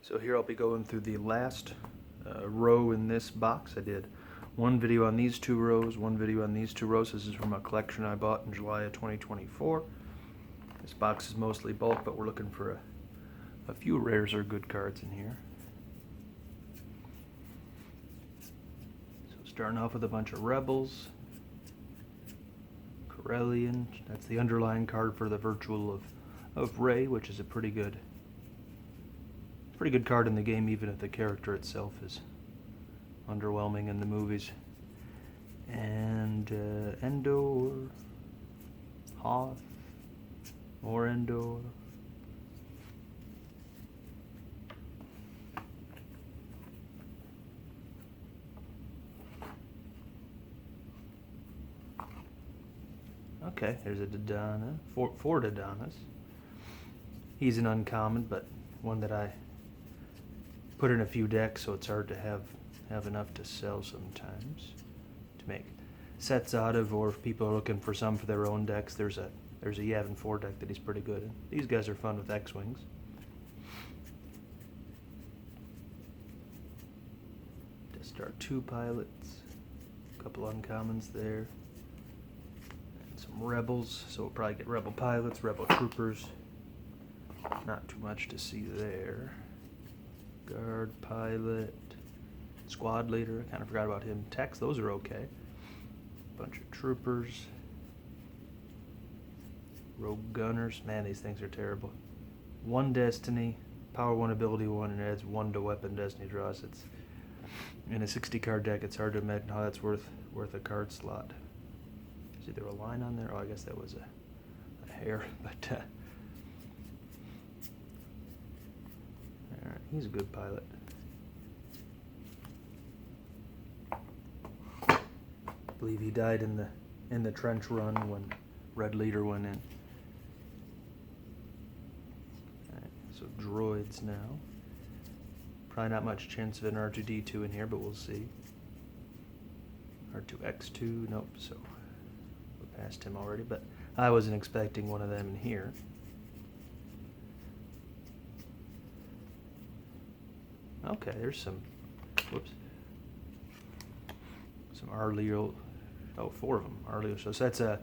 So here I'll be going through the last row in this box. I did one video on these two rows, one video on these two rows. This is from a collection I bought in July of 2024. This box is mostly bulk, but we're looking for a few rares or good cards in here. So starting off with a bunch of Rebels. Corellian, that's the underlying card for the Virtual of Rey, which is a pretty good card in the game, even if the character itself is underwhelming in the movies. And Endor, Hoth, more Endor. Okay, there's a Dodonna, four Dodonnas. He's an uncommon, but one that I put in a few decks, so it's hard to have enough to sell sometimes to make sets out of, or if people are looking for some for their own decks, there's a Yavin 4 deck that he's pretty good in. These guys are fun with X-Wings. Death Star 2 pilots, a couple uncommons there. And some Rebels, so we'll probably get Rebel pilots, Rebel troopers. Not too much to see there. Guard pilot, squad leader, I kind of forgot about him. Techs, those are okay. Bunch of troopers. Rogue gunners, man, these things are terrible. 1 destiny, power 1, ability 1, and adds 1 to weapon destiny draws. It's in a 60 card deck, it's hard to imagine how that's worth a card slot. Is there a line on there? Oh, I guess that was a hair, but alright, he's a good pilot. I believe he died in the trench run when Red Leader went in. Alright, so droids now. Probably not much chance of an R2-D2 in here, but we'll see. R2-X2, nope, so we're past him already, but I wasn't expecting one of them in here. Okay, there's some, whoops, some Arleo, oh, 4 of them, Arleo. So that's a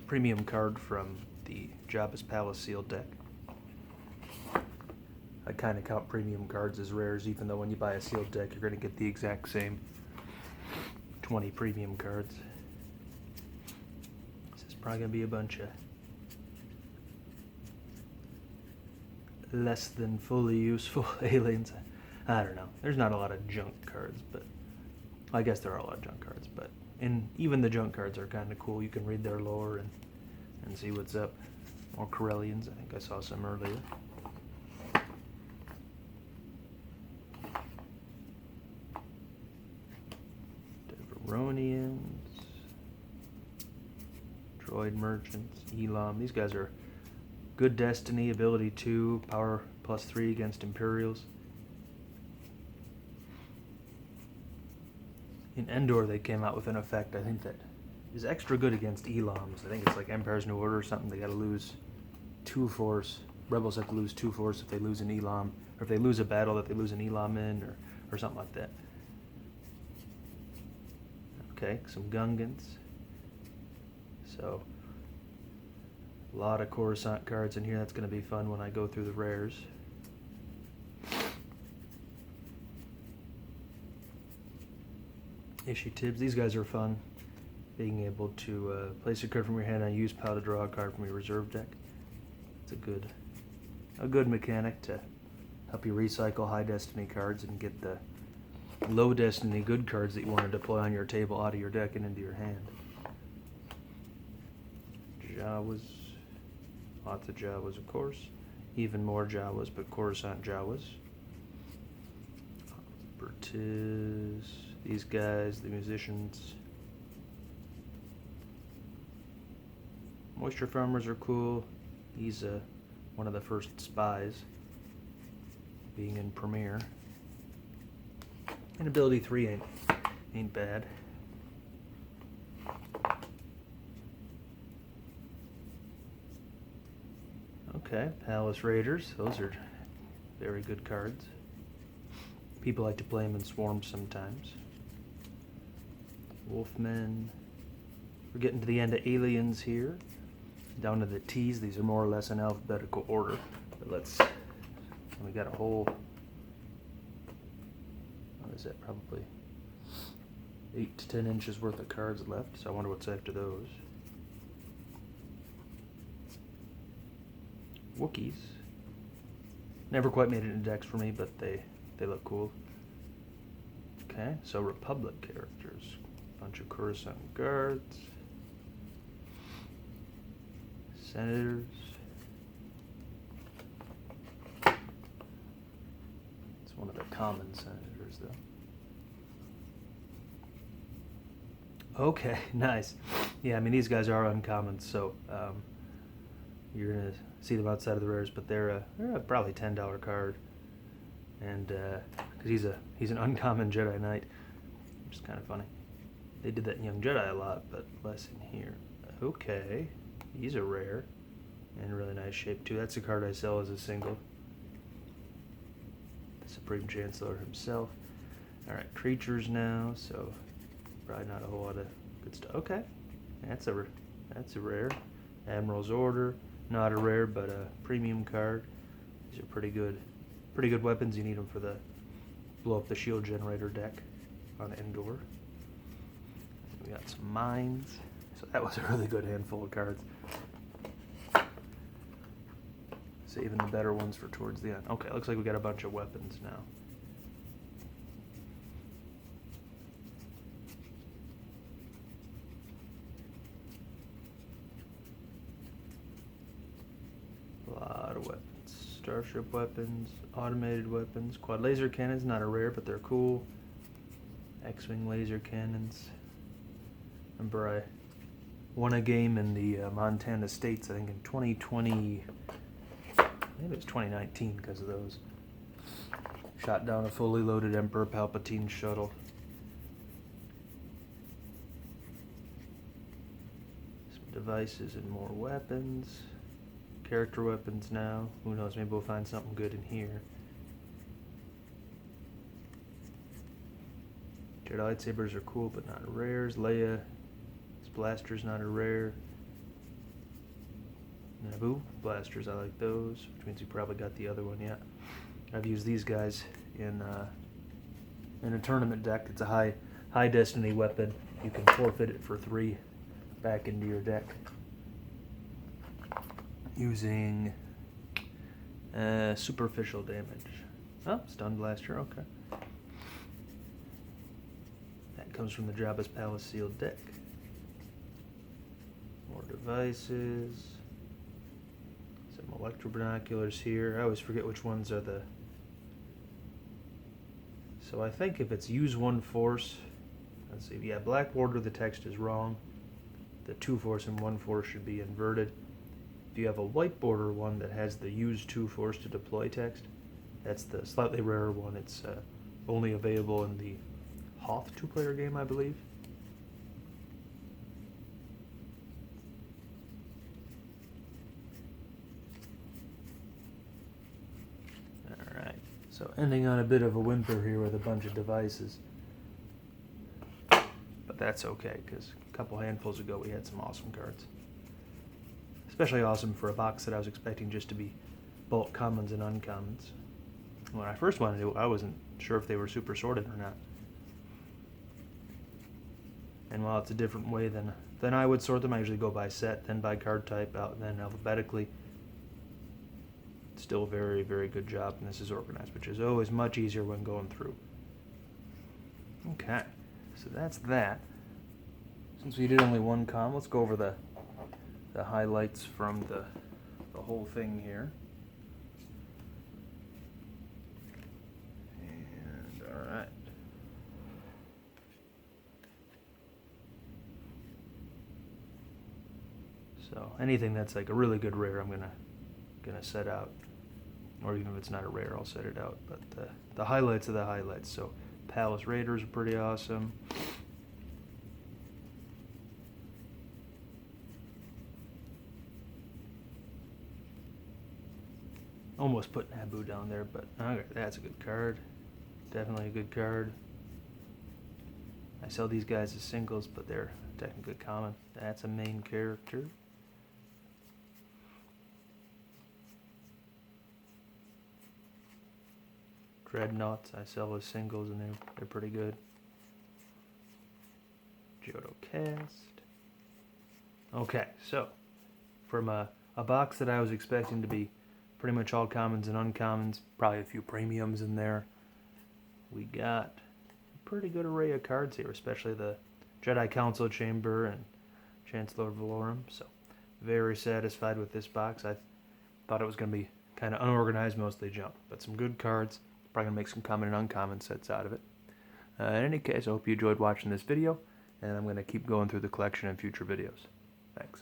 premium card from the Jabba's Palace sealed deck. I kind of count premium cards as rares, even though when you buy a sealed deck, you're going to get the exact same 20 premium cards. This is probably going to be a bunch of less than fully useful aliens. I don't know. There's not a lot of junk cards, but I guess there are a lot of junk cards, but even the junk cards are kind of cool. You can read their lore and see what's up. More Corellians. I think I saw some earlier. Devaronians. Droid merchants. Elam. These guys are good destiny, ability 2, power +3 against Imperials. In Endor, they came out with an effect, I think, that is extra good against Elams. I think it's like Empire's New Order or something. They gotta lose 2 force. Rebels have to lose 2 force if they lose an Elam, or if they lose a battle that they lose an Elam in, or something like that. Okay, some Gungans. So, a lot of Coruscant cards in here. That's going to be fun when I go through the rares. Issue Tibbs. These guys are fun. Being able to place a card from your hand and use POW to draw a card from your reserve deck. It's a good mechanic to help you recycle high destiny cards and get the low destiny good cards that you want to deploy on your table out of your deck and into your hand. Jawas. Lots of Jawas, of course. Even more Jawas, but Coruscant Jawas. Bertiz. These guys, the musicians. Moisture Farmers are cool. He's one of the first spies, being in Premiere. And ability 3 ain't bad. Okay, Palace Raiders. Those are Very good cards. People like to play them in swarms sometimes. Wolfmen. We're getting to the end of aliens here. Down to the T's. These are more or less in alphabetical order. But we got a whole, what is that, probably 8 to 10 inches worth of cards left. So I wonder what's after those. Wookiees. Never quite made it in decks for me, but they look cool. Okay, so Republic characters. Bunch of Coruscant guards. Senators. It's one of the common senators, though. Okay, nice. Yeah, I mean, these guys are uncommon, so you're going to see them outside of the rares, but they're probably $10 card. And because he's an uncommon Jedi Knight, which is kind of funny. They did that in Young Jedi a lot, but less in here. Okay, he's a rare, and really nice shape too. That's a card I sell as a single. The Supreme Chancellor himself. All right, creatures now, so probably not a whole lot of good stuff. Okay, that's a rare. Admiral's Order, not a rare, but a premium card. These are pretty good weapons. You need them for the blow up the shield generator deck on Endor. We got some mines. So that was a really good handful of cards. Saving the better ones for towards the end. Okay, looks like we got a bunch of weapons now. A lot of weapons. Starship weapons, automated weapons, quad laser cannons, not a rare, but they're cool. X-wing laser cannons. Remember, I won a game in the Montana States, I think in 2020, maybe it was 2019 because of those. Shot down a fully loaded Emperor Palpatine shuttle. Some devices and more weapons. Character weapons now. Who knows, maybe we'll find something good in here. Jedi lightsabers are cool, but not rares. Leia. Blaster's not a rare. Naboo blasters, I like those, which means you probably got the other one yet. I've used these guys in a tournament deck. It's a high destiny weapon. You can forfeit it for 3 back into your deck using superficial damage. Oh, stun blaster. Okay, that comes from the Jabba's Palace sealed deck. More devices. Some electro binoculars here. I always forget which ones are the... So I think if it's use 1 force... Let's see. Yeah, Blackwater, the text is wrong. The 2 force and 1 force should be inverted. If you have a white border one that has the use 2 force to deploy text, that's the slightly rarer one. It's only available in the Hoth 2-player game, I believe. So ending on a bit of a whimper here with a bunch of devices. But that's okay, because a couple handfuls ago we had some awesome cards. Especially awesome for a box that I was expecting just to be bulk commons and uncommons. When I first went into it, I wasn't sure if they were super sorted or not. And while it's a different way than I would sort them, I usually go by set, then by card type, out, then alphabetically. Still very, very good job, and this is organized, which is always much easier when going through. Okay, so that's that. Since we did only 1 com, let's go over the highlights from the whole thing here. And all right. So anything that's like a really good rare, I'm gonna set out. Or even if it's not a rare, I'll set it out. But the highlights are the highlights. So Palace Raiders are pretty awesome. Almost put Naboo down there, but okay, that's a good card. Definitely a good card. I sell these guys as singles, but they're technically common. That's a main character. Dreadnoughts I sell as singles, and they're pretty good. Johto Cast. Okay, so from a box that I was expecting to be pretty much all commons and uncommons, probably a few premiums in there, we got a pretty good array of cards here, especially the Jedi Council Chamber and Chancellor Valorum. So very satisfied with this box. I thought it was going to be kind of unorganized, mostly junk, but some good cards. Probably going to make some common and uncommon sets out of it. In any case, I hope you enjoyed watching this video, and I'm going to keep going through the collection in future videos. Thanks.